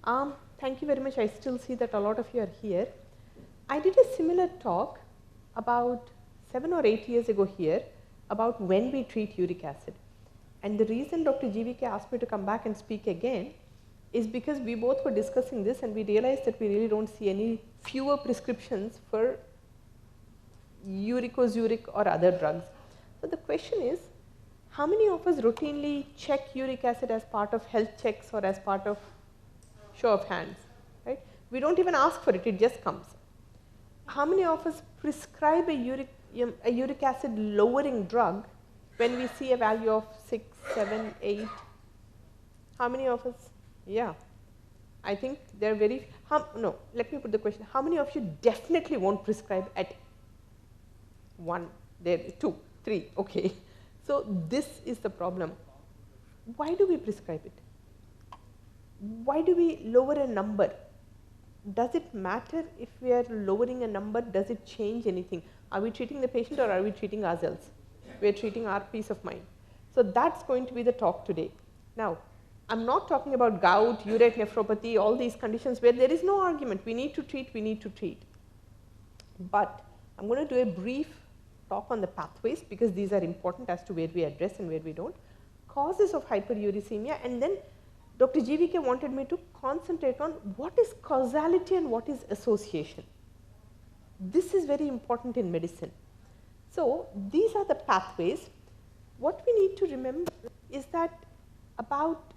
Thank you very much. I still see that a lot of you are here. I did a similar talk about 7 or 8 years ago here about when we treat uric acid. And the reason Dr. GVK asked me to come back and speak again is because we both were discussing this and we realized that we really don't see any fewer prescriptions for uricosuric or other drugs. So the question is, how many of us routinely check uric acid as part of health checks or as part of show of hands, right? We don't even ask for it, it just comes. How many of us prescribe a uric acid lowering drug when we see a value of 6, 7, 8? How many of us? Yeah, I think they're very, no, let me put the question. How many of you definitely won't prescribe at 1, there, 2, 3, okay. So this is the problem. Why do we prescribe it? Why do we lower a number? Does it matter if we are lowering a number? Does it change anything? Are we treating the patient or are we treating ourselves? We are treating our peace of mind. So that's going to be the talk today. Now, I'm not talking about gout, urate nephropathy, all these conditions where there is no argument. We need to treat, we need to treat. But I'm going to do a brief talk on the pathways because these are important as to where we address and where we don't. Causes of hyperuricemia, and then Dr. GVK wanted me to concentrate on what is causality and what is association. This is very important in medicine. So these are the pathways. What we need to remember is that about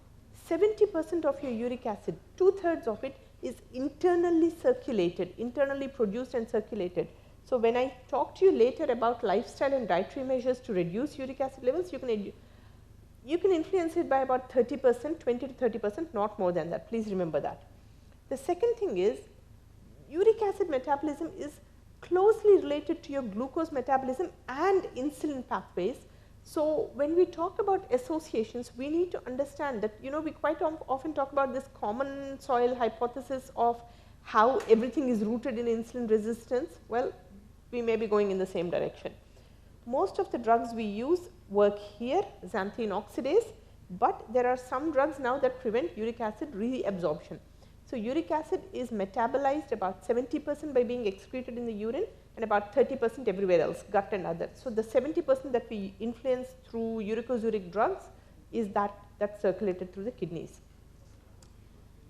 70% of your uric acid, 2/3 of it is internally circulated, internally produced and circulated. So when I talk to you later about lifestyle and dietary measures to reduce uric acid levels, you can influence it by about 30%, 20 to 30%, not more than that. Please remember that. The second thing is uric acid metabolism is closely related to your glucose metabolism and insulin pathways. So when we talk about associations, we need to understand that, we quite often talk about this common soil hypothesis of how everything is rooted in insulin resistance. Well, we may be going in the same direction. Most of the drugs we use work here, xanthine oxidase, but there are some drugs now that prevent uric acid reabsorption. So uric acid is metabolized about 70% by being excreted in the urine and about 30% everywhere else, gut and other. So the 70% that we influence through uricosuric drugs is that's circulated through the kidneys.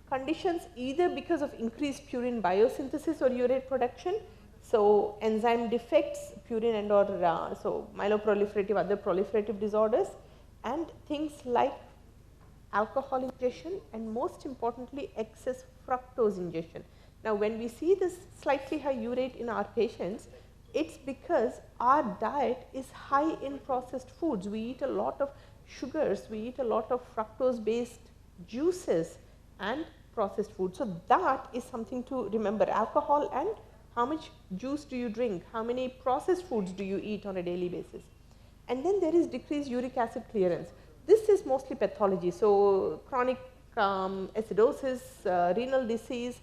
Conditions either because of increased purine biosynthesis or urate production. So enzyme defects, purine and or so myeloproliferative, other proliferative disorders, and things like alcohol ingestion and most importantly excess fructose ingestion. Now when we see this slightly high urate in our patients, it's because our diet is high in processed foods. We eat a lot of sugars, we eat a lot of fructose based juices and processed food. So that is something to remember. Alcohol and how much juice do you drink? How many processed foods do you eat on a daily basis? And then there is decreased uric acid clearance. This is mostly pathology. So chronic acidosis, renal disease,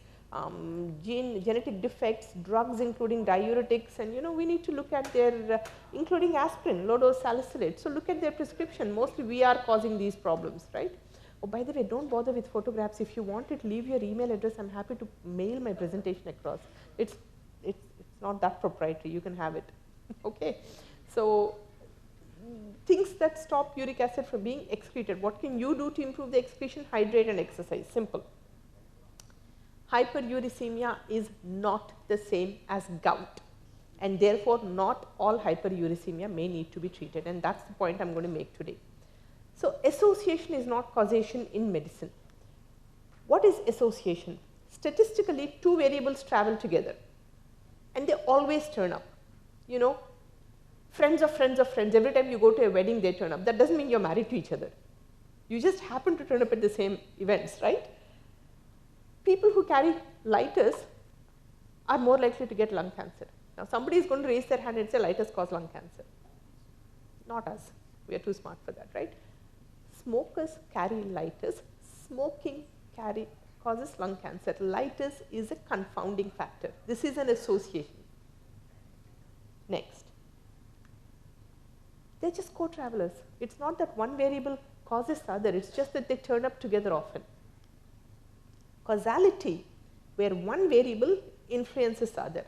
genetic defects, drugs including diuretics, and we need to look at their, including aspirin, low dose salicylate. So look at their prescription. Mostly we are causing these problems, right? Oh, by the way, don't bother with photographs. If you want it, leave your email address. I'm happy to mail my presentation across. It's not that proprietary, you can have it. Okay. So things that stop uric acid from being excreted. What can you do to improve the excretion? Hydrate and exercise, simple. Hyperuricemia is not the same as gout, and therefore not all hyperuricemia may need to be treated, and that's the point I'm going to make today. So association is not causation in medicine. What is association? Statistically, two variables travel together and they always turn up. Friends of friends of friends, every time you go to a wedding they turn up. That doesn't mean you're married to each other. You just happen to turn up at the same events, right? People who carry lighters are more likely to get lung cancer. Now somebody is going to raise their hand and say lighters cause lung cancer. Not us, we are too smart for that, right? Smokers carry lighters, smoking causes lung cancer. Lighters is a confounding factor. This is an association. Next. They're just co-travelers. It's not that one variable causes the other, it's just that they turn up together often. causality where one variable influences the other.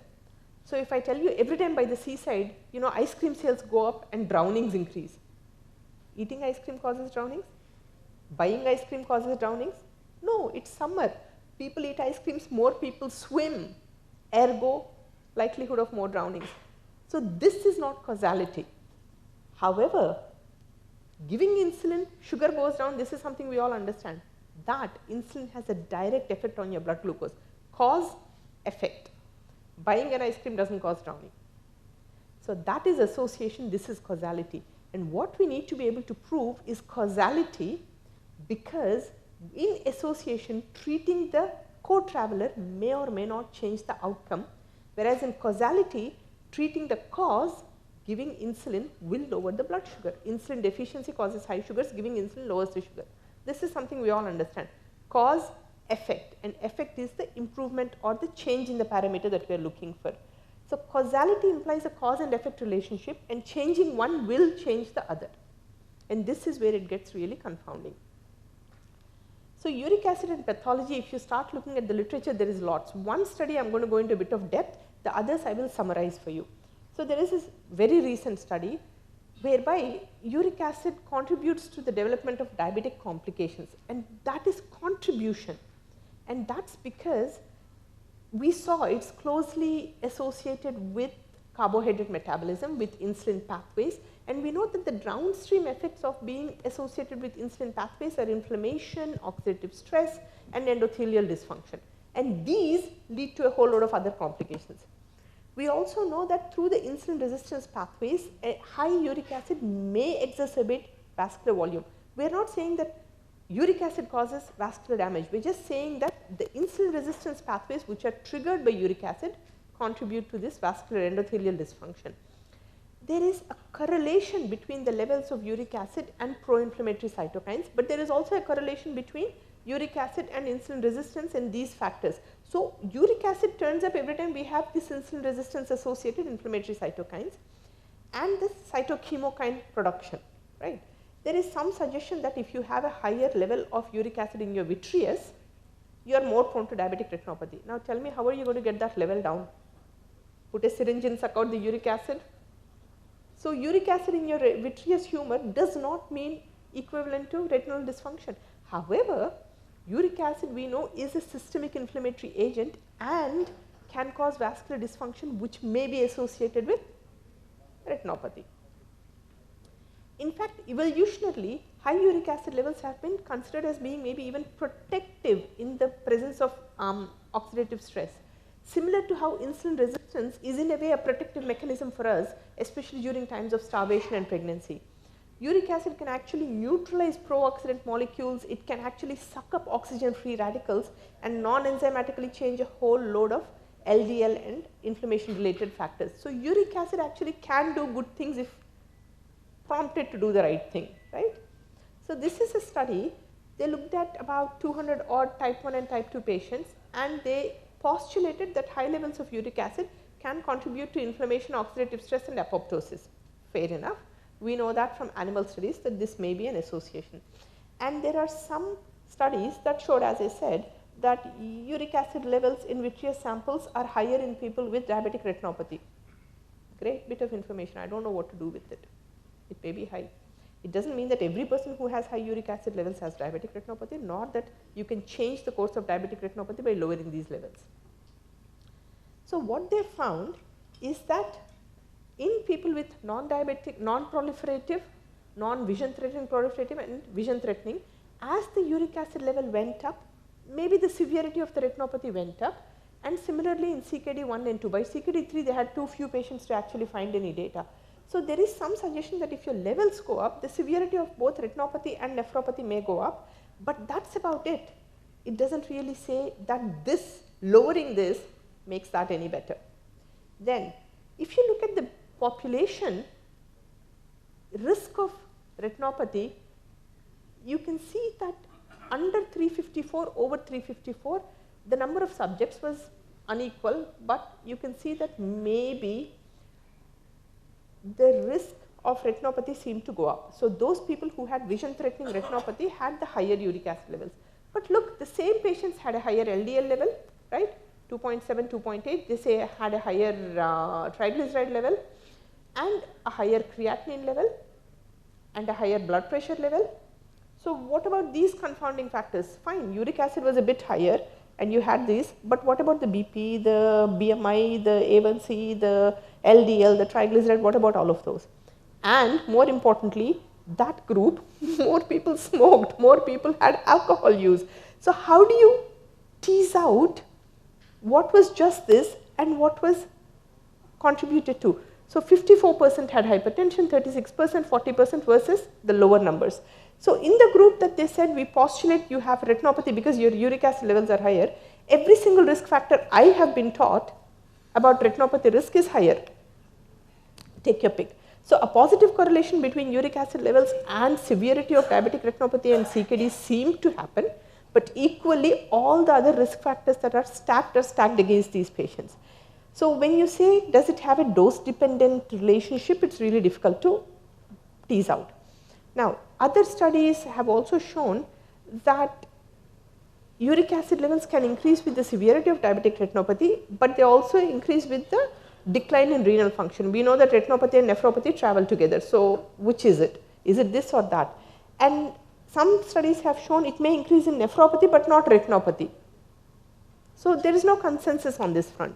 So if I tell you every time by the seaside, you know, ice cream sales go up and drownings increase. Eating ice cream causes drownings? Buying ice cream causes drownings? No, it's summer. People eat ice creams, more people swim, ergo likelihood of more drownings. So this is not causality. However, giving insulin, sugar goes down, this is something we all understand. That insulin has a direct effect on your blood glucose. Cause, effect. Buying an ice cream doesn't cause drowning. So that is association, this is causality. And what we need to be able to prove is causality, because in association, treating the co-traveler may or may not change the outcome, whereas in causality, treating the cause, giving insulin will lower the blood sugar. Insulin deficiency causes high sugars, giving insulin lowers the sugar. This is something we all understand. Cause, effect, and effect is the improvement or the change in the parameter that we are looking for. So causality implies a cause and effect relationship, and changing one will change the other. And this is where it gets really confounding. So uric acid and pathology, if you start looking at the literature, there is lots. One study I am going to go into a bit of depth, the others I will summarize for you. So there is this very recent study whereby uric acid contributes to the development of diabetic complications, and that is contribution. And that's because we saw it's closely associated with carbohydrate metabolism, with insulin pathways, and we know that the downstream effects of being associated with insulin pathways are inflammation, oxidative stress, and endothelial dysfunction. And these lead to a whole lot of other complications. We also know that through the insulin resistance pathways, a high uric acid may exacerbate vascular volume. We are not saying that uric acid causes vascular damage. We are just saying that the insulin resistance pathways which are triggered by uric acid contribute to this vascular endothelial dysfunction. There is a correlation between the levels of uric acid and pro-inflammatory cytokines, but there is also a correlation between uric acid and insulin resistance and these factors. So uric acid turns up every time we have this insulin resistance associated inflammatory cytokines and this cytochemokine production, right. There is some suggestion that if you have a higher level of uric acid in your vitreous, you are more prone to diabetic retinopathy. Now tell me, how are you going to get that level down? Put a syringe in, suck out the uric acid? So uric acid in your vitreous humor does not mean equivalent to retinal dysfunction. However, uric acid we know is a systemic inflammatory agent and can cause vascular dysfunction which may be associated with retinopathy. In fact, evolutionarily, high uric acid levels have been considered as being maybe even protective in the presence of oxidative stress. Similar to how insulin resistance is in a way a protective mechanism for us, especially during times of starvation and pregnancy. Uric acid can actually neutralize pro-oxidant molecules, it can actually suck up oxygen free radicals and non-enzymatically change a whole load of LDL and inflammation related factors. So uric acid actually can do good things if prompted to do the right thing, right. So this is a study, they looked at about 200 odd type 1 and type 2 patients, and they postulated that high levels of uric acid can contribute to inflammation, oxidative stress and apoptosis. Fair enough. We know that from animal studies that this may be an association. And there are some studies that showed, as I said, that uric acid levels in vitreous samples are higher in people with diabetic retinopathy. Great bit of information, I don't know what to do with it. It may be high. It doesn't mean that every person who has high uric acid levels has diabetic retinopathy, nor that you can change the course of diabetic retinopathy by lowering these levels. So what they found is that in people with non-diabetic, non-proliferative, non-vision threatening proliferative and vision threatening, as the uric acid level went up, maybe the severity of the retinopathy went up, and similarly in CKD 1 and 2. By CKD 3 they had too few patients to actually find any data. So there is some suggestion that if your levels go up, the severity of both retinopathy and nephropathy may go up, but that's about it. It doesn't really say that this, lowering this makes that any better. Then if you look at the population risk of retinopathy, you can see that under 354, over 354, the number of subjects was unequal, but you can see that maybe the risk of retinopathy seemed to go up. So those people who had vision threatening retinopathy had the higher uric acid levels. But look, the same patients had a higher LDL level, right? 2.7, 2.8, they say had a higher triglyceride level and a higher creatinine level and a higher blood pressure level. So what about these confounding factors? Fine, uric acid was a bit higher and you had these, but what about the BP, the BMI, the A1C, the LDL, the triglyceride, what about all of those? And more importantly, that group, more people smoked, more people had alcohol use. So how do you tease out what was just this and what was contributed to? So 54% had hypertension, 36%, 40% versus the lower numbers. So in the group that they said we postulate you have retinopathy because your uric acid levels are higher, every single risk factor I have been taught about retinopathy risk is higher. Take your pick. So a positive correlation between uric acid levels and severity of diabetic retinopathy and CKD seem to happen, but equally all the other risk factors that are stacked against these patients. So when you say does it have a dose dependent relationship, it's really difficult to tease out. Now other studies have also shown that uric acid levels can increase with the severity of diabetic retinopathy, but they also increase with the decline in renal function. We know that retinopathy and nephropathy travel together. So which is it? Is it this or that? And some studies have shown it may increase in nephropathy but not retinopathy. So there is no consensus on this front.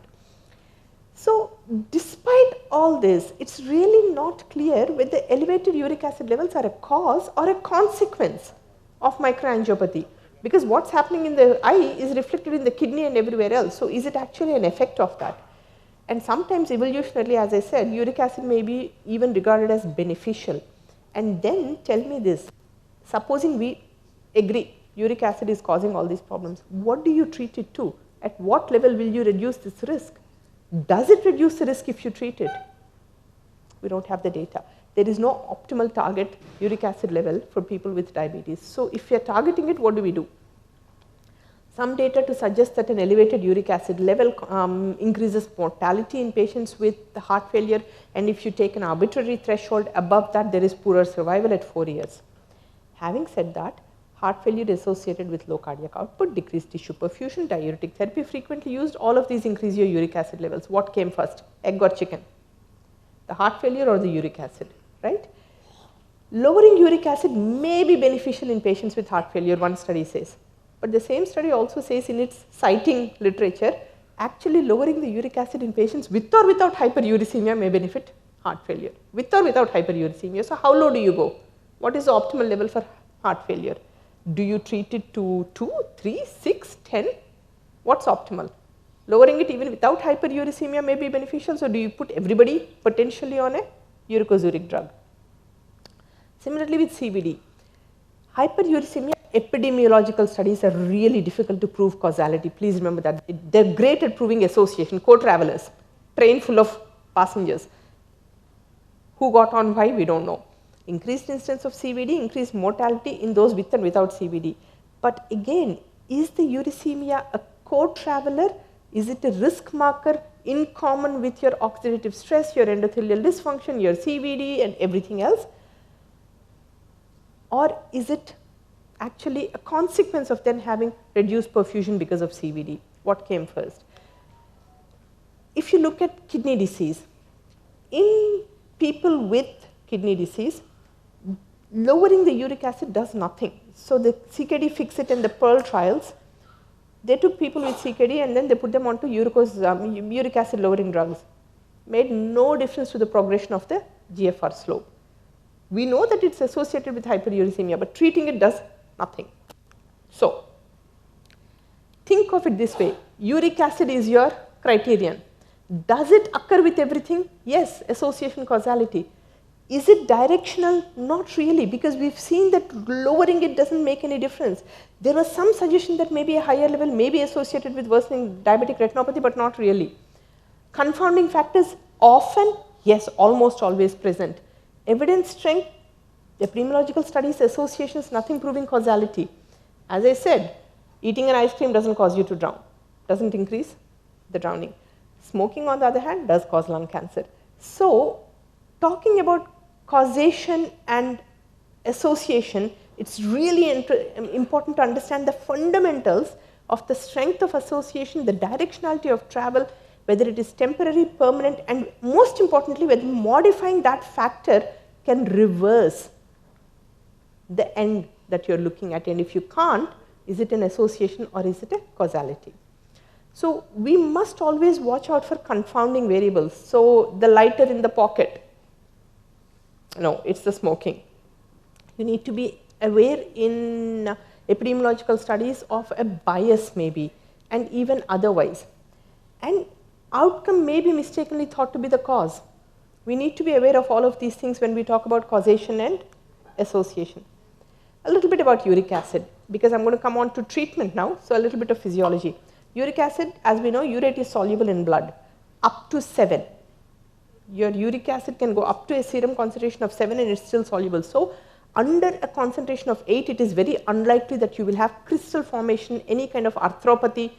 So despite all this, it's really not clear whether elevated uric acid levels are a cause or a consequence of microangiopathy, because what's happening in the eye is reflected in the kidney and everywhere else. So is it actually an effect of that? And sometimes evolutionarily, as I said, uric acid may be even regarded as beneficial. And then tell me this, supposing we agree uric acid is causing all these problems, what do you treat it to? At what level will you reduce this risk? Does it reduce the risk if you treat it? We don't have the data. There is no optimal target uric acid level for people with diabetes. So if we are targeting it, what do we do? Some data to suggest that an elevated uric acid level increases mortality in patients with heart failure, and if you take an arbitrary threshold above that, there is poorer survival at 4 years. Having said that, heart failure associated with low cardiac output, decreased tissue perfusion, diuretic therapy frequently used, all of these increase your uric acid levels. What came first, egg or chicken? The heart failure or the uric acid, right? Lowering uric acid may be beneficial in patients with heart failure, one study says. But the same study also says in its citing literature, actually lowering the uric acid in patients with or without hyperuricemia may benefit heart failure, with or without hyperuricemia. So how low do you go? What is the optimal level for heart failure? Do you treat it to 2, 3, 6, 10? What's optimal? Lowering it even without hyperuricemia may be beneficial, so do you put everybody potentially on a uricosuric drug? Similarly with CVD, hyperuricemia epidemiological studies are really difficult to prove causality. Please remember that. They're great at proving association, co-travelers, train full of passengers. Who got on why, we don't know. Increased incidence of CVD, increased mortality in those with and without CVD. But again, is the uricemia a co-traveler? Is it a risk marker in common with your oxidative stress, your endothelial dysfunction, your CVD and everything else? Or is it actually a consequence of then having reduced perfusion because of CVD? What came first? If you look at kidney disease, in people with kidney disease, lowering the uric acid does nothing. So the CKD fix-it and the Pearl trials, they took people with CKD and then they put them onto uric acid lowering drugs. Made no difference to the progression of the GFR slope. We know that it's associated with hyperuricemia, but treating it does nothing. So think of it this way, uric acid is your criterion. Does it occur with everything? Yes, association causality. Is it directional? Not really, because we've seen that lowering it doesn't make any difference. There was some suggestion that maybe a higher level may be associated with worsening diabetic retinopathy, but not really. Confounding factors often, yes, almost always present. Evidence strength, epidemiological studies, associations, nothing proving causality. As I said, eating an ice cream doesn't cause you to drown, doesn't increase the drowning. Smoking, on the other hand, does cause lung cancer. So talking about causation and association It's really important to understand the fundamentals of the strength of association, the directionality of travel, whether it is temporary, permanent, and most importantly, whether modifying that factor can reverse the end that you're looking at. And if you can't, is it an association or is it a causality? So we must always watch out for confounding variables. So the lighter in the pocket, no, it's the smoking. You need to be aware in epidemiological studies of a bias maybe, and even otherwise. And outcome may be mistakenly thought to be the cause. We need to be aware of all of these things when we talk about causation and association. A little bit about uric acid, because I'm going to come on to treatment now, so a little bit of physiology. Uric acid, as we know, urate is soluble in blood, up to 7. Your uric acid can go up to a serum concentration of 7 and it's still soluble. So under a concentration of 8, it is very unlikely that you will have crystal formation, any kind of arthropathy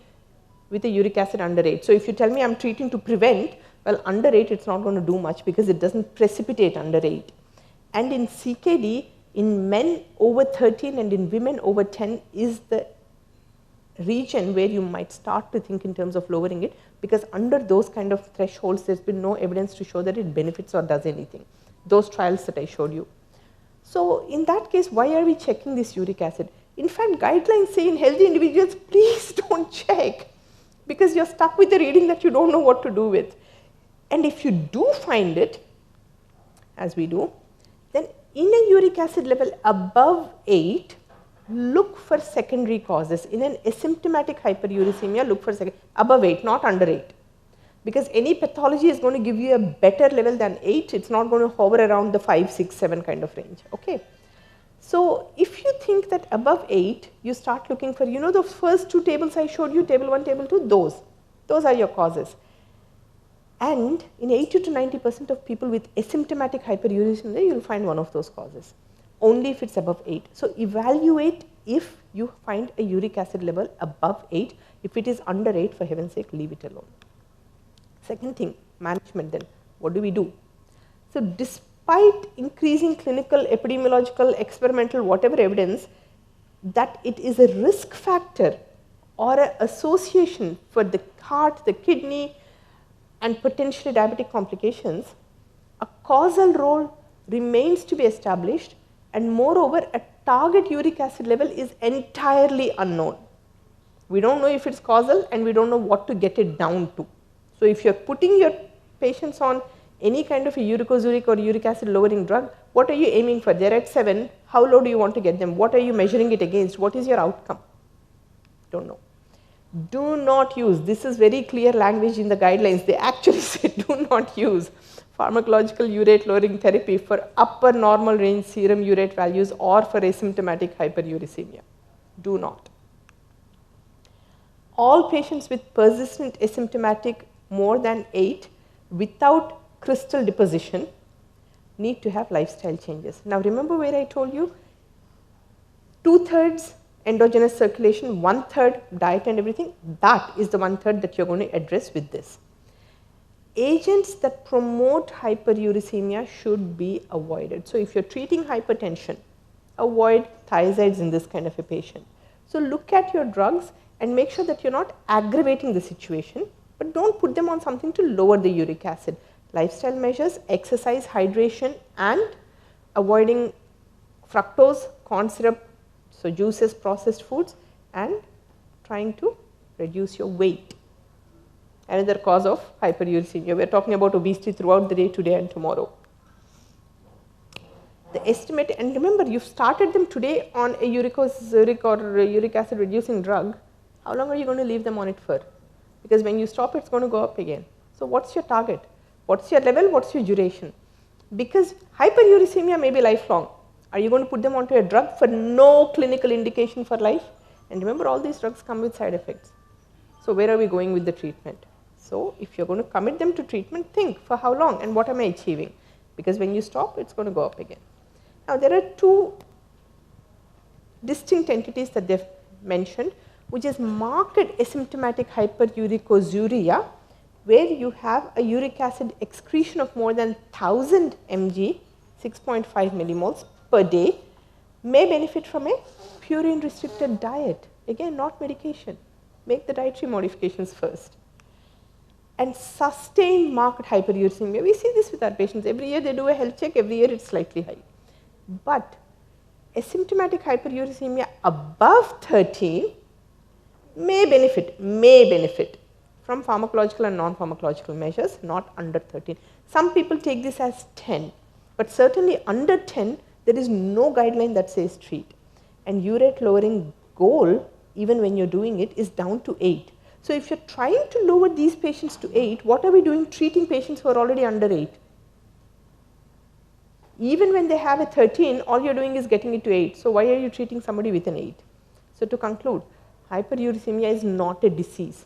with a uric acid under 8. So if you tell me I'm treating to prevent, well, under 8 it's not going to do much because it doesn't precipitate under 8. And in CKD, in men over 13 and in women over 10 is the region where you might start to think in terms of lowering it, because under those kind of thresholds there's been no evidence to show that it benefits or does anything. Those trials that I showed you. So in that case, why are we checking this uric acid? In fact, guidelines say in healthy individuals, please don't check, because you're stuck with a reading that you don't know what to do with. And if you do find it, as we do, then in a uric acid level above 8, look for secondary causes. In an asymptomatic hyperuricemia, look for above 8, not under 8. Because any pathology is going to give you a better level than 8, it's not going to hover around the 5, 6, 7 kind of range. Okay. So if you think that above 8, you start looking for, you know, the first 2 tables I showed you, table 1, table 2, those are your causes. And in 80 to 90% of people with asymptomatic hyperuricemia, you will find one of those causes, only if it's above 8. So evaluate if you find a uric acid level above 8. If it is under 8, for heaven's sake, leave it alone. Second thing, management then. What do we do? So despite increasing clinical, epidemiological, experimental, whatever evidence that it is a risk factor or an association for the heart, the kidney, and potentially diabetic complications, a causal role remains to be established, and moreover, a target uric acid level is entirely unknown. We don't know if it's causal and we don't know what to get it down to. So if you're putting your patients on any kind of a uricosuric or uric acid lowering drug, what are you aiming for? They're at 7, how low do you want to get them? What are you measuring it against? What is your outcome? Don't know. Do not use, this is very clear language in the guidelines, they actually say do not use pharmacological urate lowering therapy for upper normal range serum urate values or for asymptomatic hyperuricemia. Do not. All patients with persistent asymptomatic more than 8 without crystal deposition need to have lifestyle changes. Now remember where I told you 2/3 endogenous circulation, 1/3 diet and everything, that is the 1/3 that you're going to address with this. Agents that promote hyperuricemia should be avoided. So if you're treating hypertension, avoid thiazides in this kind of a patient. So look at your drugs and make sure that you're not aggravating the situation, but don't put them on something to lower the uric acid. Lifestyle measures, exercise, hydration, and avoiding fructose, corn syrup, so juices, processed foods, and trying to reduce your weight. Another cause of hyperuricemia. We are talking about obesity throughout the day, today and tomorrow. The estimate, and remember, you've started them today on a uricosuric or uric acid reducing drug. How long are you going to leave them on it for? Because when you stop, it's going to go up again. So what's your target? What's your level? What's your duration? Because hyperuricemia may be lifelong. Are you going to put them onto a drug for no clinical indication for life? And remember, all these drugs come with side effects. So where are we going with the treatment? So if you're going to commit them to treatment, think for how long and what am I achieving? Because when you stop, it's going to go up again. Now there are 2 distinct entities that they've mentioned, which is marked asymptomatic hyperuricosuria, where you have a uric acid excretion of more than 1000 mg, 6.5 millimoles per day, may benefit from a purine restricted diet. Again, not medication. Make the dietary modifications first. And sustained marked hyperuricemia. We see this with our patients. Every year they do a health check, every year it's slightly high. But asymptomatic hyperuricemia above 13 may benefit from pharmacological and non-pharmacological measures, not under 13. Some people take this as 10, but certainly under 10, there is no guideline that says treat. And urate lowering goal, even when you're doing it, is down to 8. So if you're trying to lower these patients to 8, what are we doing treating patients who are already under 8? Even when they have a 13, all you're doing is getting it to 8. So why are you treating somebody with an 8? So to conclude, hyperuricemia is not a disease.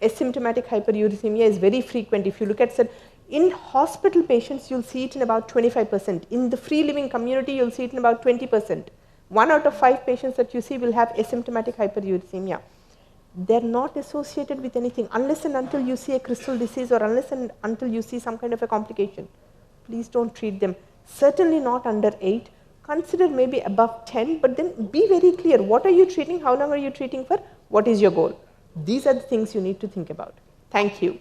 Asymptomatic hyperuricemia is very frequent. If you look at in hospital patients, you'll see it in about 25%. In the free living community, you'll see it in about 20%. 1 out of 5 patients that you see will have asymptomatic hyperuricemia. They're not associated with anything unless and until you see a crystal disease or unless and until you see some kind of a complication. Please don't treat them. Certainly not under 8. Consider maybe above 10, but then be very clear. What are you treating? How long are you treating for? What is your goal? These are the things you need to think about. Thank you.